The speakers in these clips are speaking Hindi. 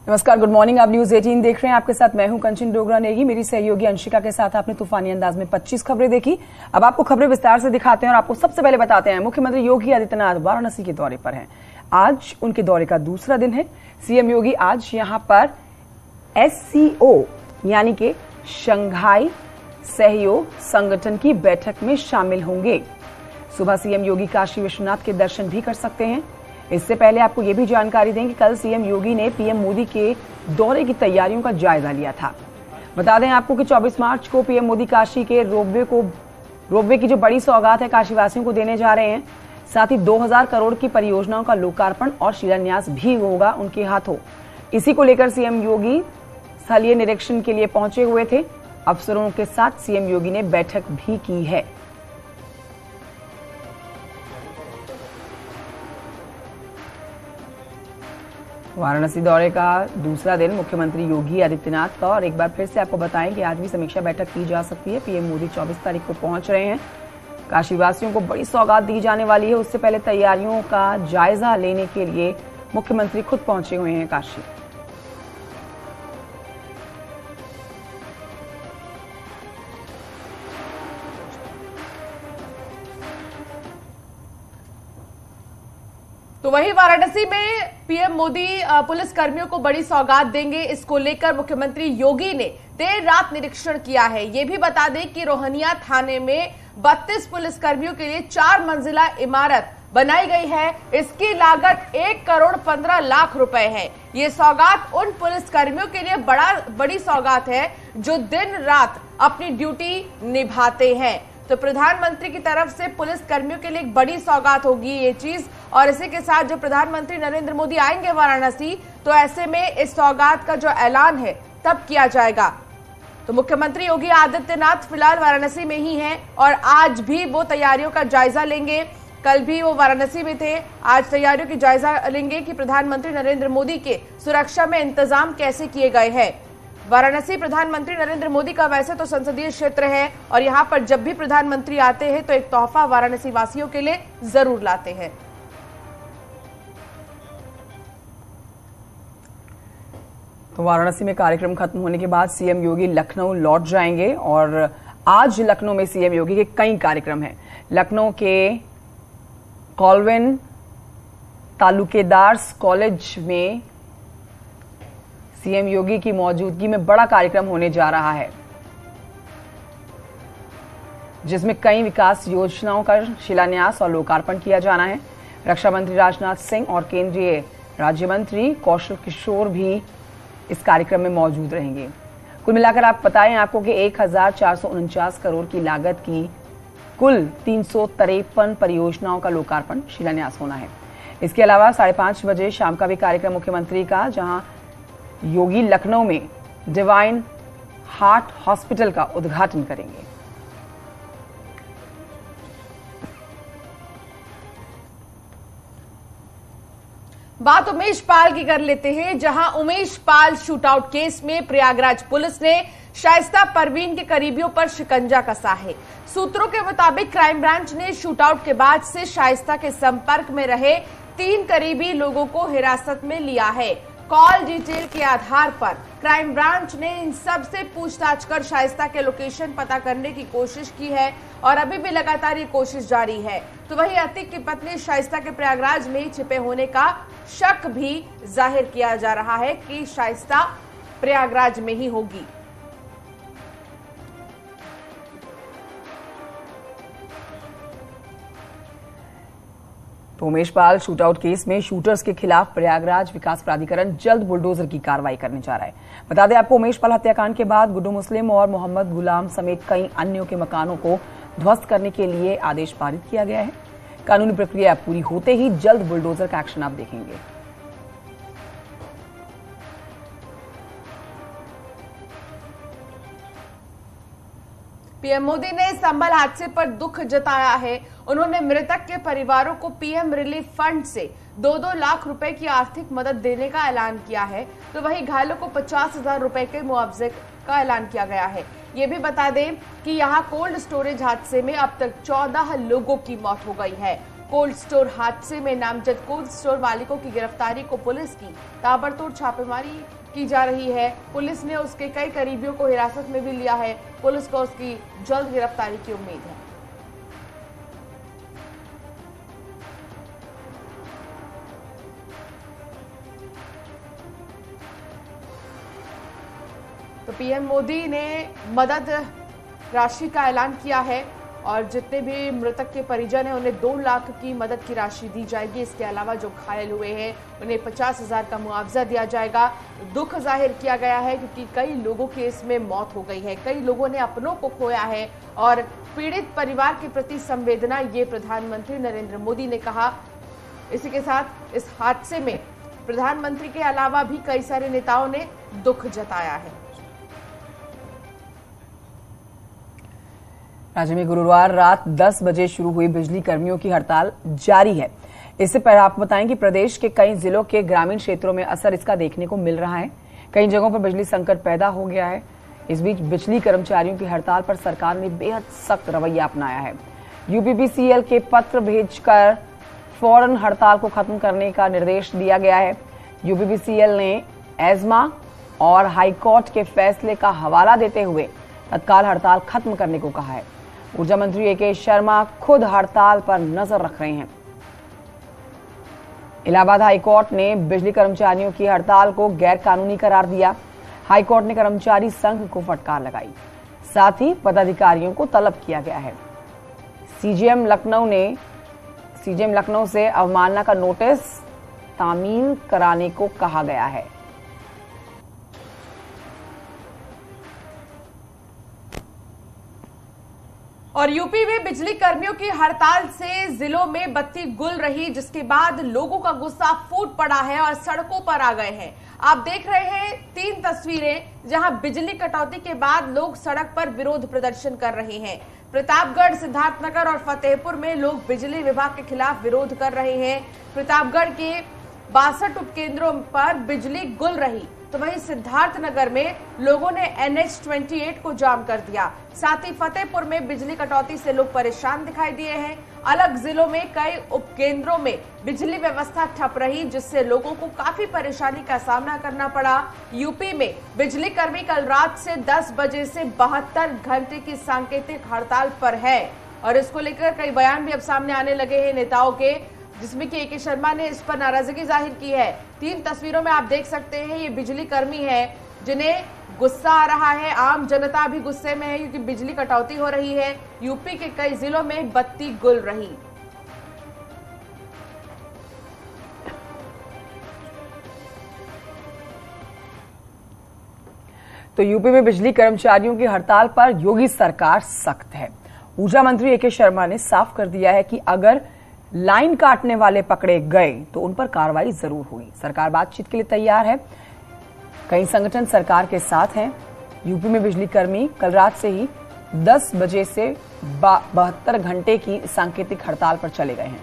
नमस्कार, गुड मॉर्निंग। आप न्यूज 18 देख रहे हैं। आपके साथ मैं हूं कंचन डोगरा नेगी। मेरी सहयोगी अंशिका के साथ आपने तूफानी अंदाज में 25 खबरें देखी। अब आपको खबरें विस्तार से दिखाते हैं और आपको सबसे पहले बताते हैं मुख्यमंत्री योगी आदित्यनाथ वाराणसी के दौरे पर हैं। आज उनके दौरे का दूसरा दिन है। सीएम योगी आज यहां पर SCO यानी कि शंघाई सहयोग संगठन की बैठक में शामिल होंगे। सुबह सीएम योगी काशी विश्वनाथ के दर्शन भी कर सकते हैं। इससे पहले आपको यह भी जानकारी दें कि कल सीएम योगी ने पीएम मोदी के दौरे की तैयारियों का जायजा लिया था। बता दें आपको कि 24 मार्च को पीएम मोदी काशी के रोपवे की जो बड़ी सौगात है काशीवासियों को देने जा रहे हैं। साथ ही 2000 करोड़ की परियोजनाओं का लोकार्पण और शिलान्यास भी होगा उनके हाथों। इसी को लेकर सीएम योगी स्थलीय निरीक्षण के लिए पहुंचे हुए थे। अफसरों के साथ सीएम योगी ने बैठक भी की है। वाराणसी दौरे का दूसरा दिन मुख्यमंत्री योगी आदित्यनाथ का, और एक बार फिर से आपको बताएं कि आज भी समीक्षा बैठक की जा सकती है। पीएम मोदी 24 तारीख को पहुंच रहे हैं। काशीवासियों को बड़ी सौगात दी जाने वाली है। उससे पहले तैयारियों का जायजा लेने के लिए मुख्यमंत्री खुद पहुंचे हुए हैं काशी। तो वहीं वाराणसी में पीएम मोदी पुलिस कर्मियों को बड़ी सौगात देंगे। इसको लेकर मुख्यमंत्री योगी ने देर रात निरीक्षण किया है। ये भी बता दें कि रोहनिया थाने में 32 पुलिस कर्मियों के लिए 4 मंजिला इमारत बनाई गई है। इसकी लागत 1 करोड़ 15 लाख रुपए है। ये सौगात उन पुलिस कर्मियों के लिए बड़ी सौगात है जो दिन रात अपनी ड्यूटी निभाते हैं। तो प्रधानमंत्री की तरफ से पुलिस कर्मियों के लिए एक बड़ी सौगात होगी ये चीज। और इसी के साथ जब प्रधानमंत्री नरेंद्र मोदी आएंगे वाराणसी, तो ऐसे में इस सौगात का जो ऐलान है तब किया जाएगा। तो मुख्यमंत्री योगी आदित्यनाथ फिलहाल वाराणसी में ही हैं और आज भी वो तैयारियों का जायजा लेंगे। कल भी वो वाराणसी में थे, आज तैयारियों की जायजा लेंगे कि प्रधानमंत्री नरेंद्र मोदी के सुरक्षा में इंतजाम कैसे किए गए हैं। वाराणसी प्रधानमंत्री नरेंद्र मोदी का वैसे तो संसदीय क्षेत्र है और यहां पर जब भी प्रधानमंत्री आते हैं तो एक तोहफा वाराणसी वासियों के लिए जरूर लाते हैं। तो वाराणसी में कार्यक्रम खत्म होने के बाद सीएम योगी लखनऊ लौट जाएंगे और आज लखनऊ में सीएम योगी के कई कार्यक्रम हैं। लखनऊ के कॉलवेन तालुकेदार्स कॉलेज में सीएम योगी की मौजूदगी में बड़ा कार्यक्रम होने जा रहा है, जिसमें कई विकास योजनाओं का शिलान्यास और लोकार्पण किया जाना है। रक्षा मंत्री राजनाथ सिंह और केंद्रीय राज्य मंत्री कौशल किशोर भी इस कार्यक्रम में मौजूद रहेंगे। कुल मिलाकर आप बताएं आपको कि 1449 करोड़ की लागत की कुल 353 परियोजनाओं का लोकार्पण शिलान्यास होना है। इसके अलावा 5:30 बजे शाम का भी कार्यक्रम मुख्यमंत्री का, जहां योगी लखनऊ में डिवाइन हार्ट हॉस्पिटल का उद्घाटन करेंगे। बात उमेश पाल की कर लेते हैं, जहां उमेश पाल शूटआउट केस में प्रयागराज पुलिस ने शाइस्ता परवीन के करीबियों पर शिकंजा कसा है। सूत्रों के मुताबिक क्राइम ब्रांच ने शूटआउट के बाद से शाइस्ता के संपर्क में रहे 3 करीबी लोगों को हिरासत में लिया है। कॉल डिटेल के आधार पर क्राइम ब्रांच ने इन सब से पूछताछ कर शाइस्ता के लोकेशन पता करने की कोशिश की है और अभी भी लगातार ये कोशिश जारी है। तो वहीं अतीक की पत्नी शाइस्ता के प्रयागराज में छिपे होने का शक भी जाहिर किया जा रहा है कि शाइस्ता प्रयागराज में ही होगी। तो उमेश पाल शूटआउट केस में शूटर्स के खिलाफ प्रयागराज विकास प्राधिकरण जल्द बुलडोजर की कार्रवाई करने जा रहा है। बता दें आपको, उमेश पाल हत्याकांड के बाद गुड्डू मुस्लिम और मोहम्मद गुलाम समेत कई अन्यों के मकानों को ध्वस्त करने के लिए आदेश पारित किया गया है। कानूनी प्रक्रिया पूरी होते ही जल्द बुलडोजर का एक्शन आप देखेंगे। पीएम मोदी ने संभल हादसे पर दुख जताया है। उन्होंने मृतक के परिवारों को पीएम रिलीफ फंड से 2-2 लाख रुपए की आर्थिक मदद देने का ऐलान किया है। तो वहीं घायलों को 50,000 रुपए के मुआवजे का ऐलान किया गया है। ये भी बता दें कि यहां कोल्ड स्टोरेज हादसे में अब तक 14 लोगों की मौत हो गई है कोल्ड स्टोर हादसे में नामजद कोल्ड स्टोर मालिकों की गिरफ्तारी को पुलिस की ताबड़तोड़ छापेमारी की जा रही है। पुलिस ने उसके कई करीबियों को हिरासत में भी लिया है। पुलिस को उसकी जल्द गिरफ्तारी की उम्मीद है। तो पीएम मोदी ने मदद राशि का ऐलान किया है और जितने भी मृतक के परिजन हैं उन्हें 2 लाख की मदद की राशि दी जाएगी। इसके अलावा जो घायल हुए हैं उन्हें 50,000 का मुआवजा दिया जाएगा। दुख जाहिर किया गया है क्योंकि कई लोगों की इसमें मौत हो गई है, कई लोगों ने अपनों को खोया है और पीड़ित परिवार के प्रति संवेदना ये प्रधानमंत्री नरेंद्र मोदी ने कहा। इसी के साथ इस हादसे में प्रधानमंत्री के अलावा भी कई सारे नेताओं ने दुख जताया है। राज्य में गुरुवार रात 10 बजे शुरू हुई बिजली कर्मियों की हड़ताल जारी है। इससे पहले आपको बताएं कि प्रदेश के कई जिलों के ग्रामीण क्षेत्रों में असर इसका देखने को मिल रहा है। कई जगहों पर बिजली संकट पैदा हो गया है। इस बीच बिजली कर्मचारियों की हड़ताल पर सरकार ने बेहद सख्त रवैया अपनाया है। यूपीपीसीएल के पत्र भेजकर फौरन हड़ताल को खत्म करने का निर्देश दिया गया है। यूपीपीसीएल ने एस्मा और हाईकोर्ट के फैसले का हवाला देते हुए तत्काल हड़ताल खत्म करने को कहा है। ऊर्जा मंत्री ए.के. शर्मा खुद हड़ताल पर नजर रख रहे हैं। इलाहाबाद हाईकोर्ट ने बिजली कर्मचारियों की हड़ताल को गैर कानूनी करार दिया। हाईकोर्ट ने कर्मचारी संघ को फटकार लगाई, साथ ही पदाधिकारियों को तलब किया गया है। सीजेएम लखनऊ से अवमानना का नोटिस तामील कराने को कहा गया है। और यूपी में बिजली कर्मियों की हड़ताल से जिलों में बत्ती गुल रही, जिसके बाद लोगों का गुस्सा फूट पड़ा है और सड़कों पर आ गए हैं। आप देख रहे हैं 3 तस्वीरें जहां बिजली कटौती के बाद लोग सड़क पर विरोध प्रदर्शन कर रहे हैं। प्रतापगढ़, सिद्धार्थनगर और फतेहपुर में लोग बिजली विभाग के खिलाफ विरोध कर रहे हैं। प्रतापगढ़ के 62 उपकेंद्रों पर बिजली गुल रही, तो वहीं सिद्धार्थनगर में लोगों ने NH-28 को जाम कर दिया। साथ ही फतेहपुर में बिजली कटौती से लोग परेशान दिखाई दिए हैं। अलग जिलों में कई उपकेंद्रों में बिजली व्यवस्था ठप रही, जिससे लोगों को काफी परेशानी का सामना करना पड़ा। यूपी में बिजली कर्मी कल रात से 10 बजे से 72 घंटे की सांकेतिक हड़ताल पर है और इसको लेकर कई बयान भी अब सामने आने लगे हैं नेताओं के, जिसमें कि ए.के. शर्मा ने इस पर नाराजगी जाहिर की है। 3 तस्वीरों में आप देख सकते हैं ये बिजली कर्मी है जिन्हें गुस्सा आ रहा है। आम जनता भी गुस्से में है क्योंकि बिजली कटौती हो रही है। यूपी के कई जिलों में बत्ती गुल रही। तो यूपी में बिजली कर्मचारियों की हड़ताल पर योगी सरकार सख्त है। ऊर्जा मंत्री ए.के. शर्मा ने साफ कर दिया है कि अगर लाइन काटने वाले पकड़े गए तो उन पर कार्रवाई जरूर होगी। सरकार बातचीत के लिए तैयार है। कई संगठन सरकार के साथ हैं। यूपी में बिजली कर्मी कल रात से ही 10 बजे से 72 घंटे की सांकेतिक हड़ताल पर चले गए हैं।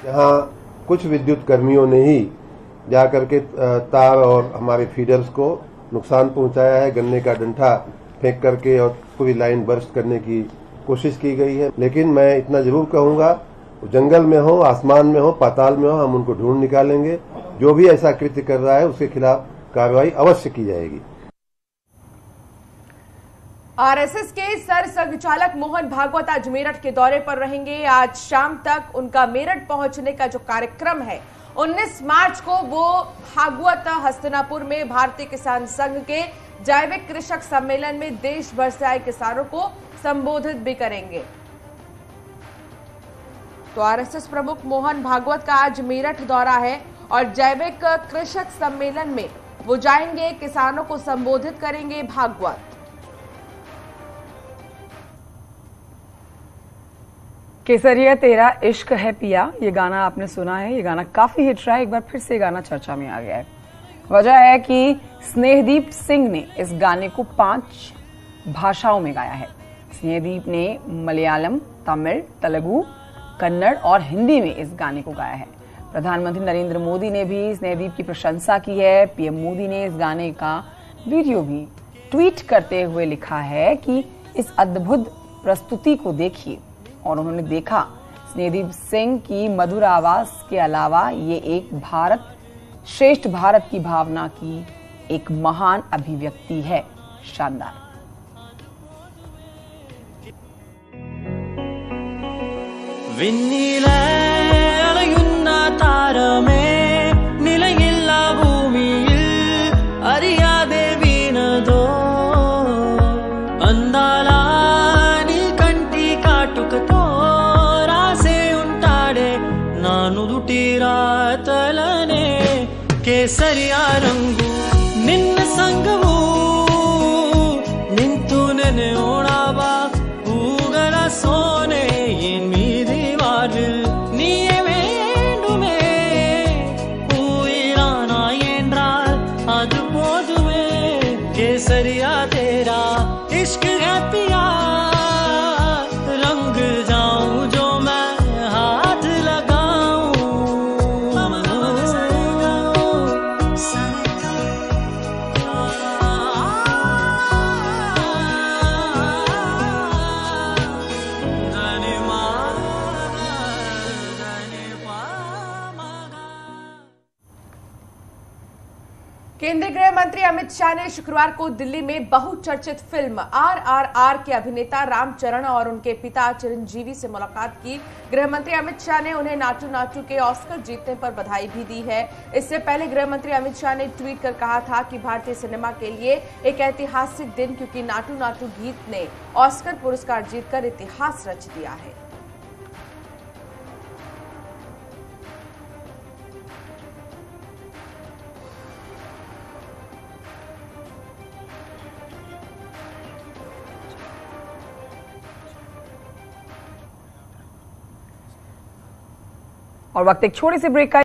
यहाँ कुछ विद्युत कर्मियों ने ही जाकर के तार और हमारे फीडर्स को नुकसान पहुंचाया है। गन्ने का डंठा फेंक करके और पूरी लाइन बर्स्ट करने की कोशिश की गई है। लेकिन मैं इतना जरूर कहूंगा, जंगल में हो, आसमान में हो, पाताल में हो, हम उनको ढूंढ निकालेंगे। जो भी ऐसा कृत्य कर रहा है उसके खिलाफ कार्रवाई अवश्य की जाएगी। आरएसएस के सर संघचालक मोहन भागवत आज मेरठ के दौरे पर रहेंगे। आज शाम तक उनका मेरठ पहुंचने का जो कार्यक्रम है, 19 मार्च को वो भागवत हस्तिनापुर में भारतीय किसान संघ के जैविक कृषक सम्मेलन में देश भर से आए किसानों को संबोधित भी करेंगे। तो आरएसएस प्रमुख मोहन भागवत का आज मेरठ दौरा है और जैविक कृषक सम्मेलन में वो जाएंगे, किसानों को संबोधित करेंगे भागवत। केसरिया तेरा इश्क है पिया, ये गाना आपने सुना है। ये गाना काफी हिट रहा है। एक बार फिर से गाना चर्चा में आ गया है। वजह है कि स्नेहदीप सिंह ने इस गाने को 5 भाषाओं में गाया है। स्नेहदीप ने मलयालम, तमिल, तेलुगु, कन्नड़ और हिंदी में इस गाने को गाया है। प्रधानमंत्री नरेंद्र मोदी ने भी स्नेहदीप की प्रशंसा की है। पीएम मोदी ने इस गाने का वीडियो भी ट्वीट करते हुए लिखा है कि इस अद्भुत प्रस्तुति को देखिए, और उन्होंने देखा स्नेहदीप सिंह की मधुर आवाज के अलावा ये एक भारत श्रेष्ठ भारत की भावना की एक महान अभिव्यक्ति है। शानदार। താരമേ നിലയില്ല ഭൂമിയിൽ അറിയാതെ വീണതോ అందాల నీ కంటి కాటుకతో రాసే ఉంటాడే నా నుదుటి రాతలనే కేసరియా రంగు నిన్న సంగవు నింతు నెನೆ ఓడావా ఊగల సోనే ఎన్ మీది వారు నీయే வேண்டுமே உயிரானா என்றால் அது போதுமே கேசரியா तेरा इश्क है पिया रंग जाऊं जो मैं हाथ लगाऊं केंद्रीय गृह मंत्री अमित शाह ने शुक्रवार को दिल्ली में बहुचर्चित फिल्म RRR के अभिनेता रामचरण और उनके पिता चिरंजीवी से मुलाकात की। गृह मंत्री अमित शाह ने उन्हें नाटू नाटू के ऑस्कर जीतने पर बधाई भी दी है। इससे पहले गृह मंत्री अमित शाह ने ट्वीट कर कहा था कि भारतीय सिनेमा के लिए एक ऐतिहासिक दिन, क्योंकि नाटू नाटू गीत ने ऑस्कर पुरस्कार जीतकर इतिहास रच दिया है। और वक्त एक छोटे से ब्रेक का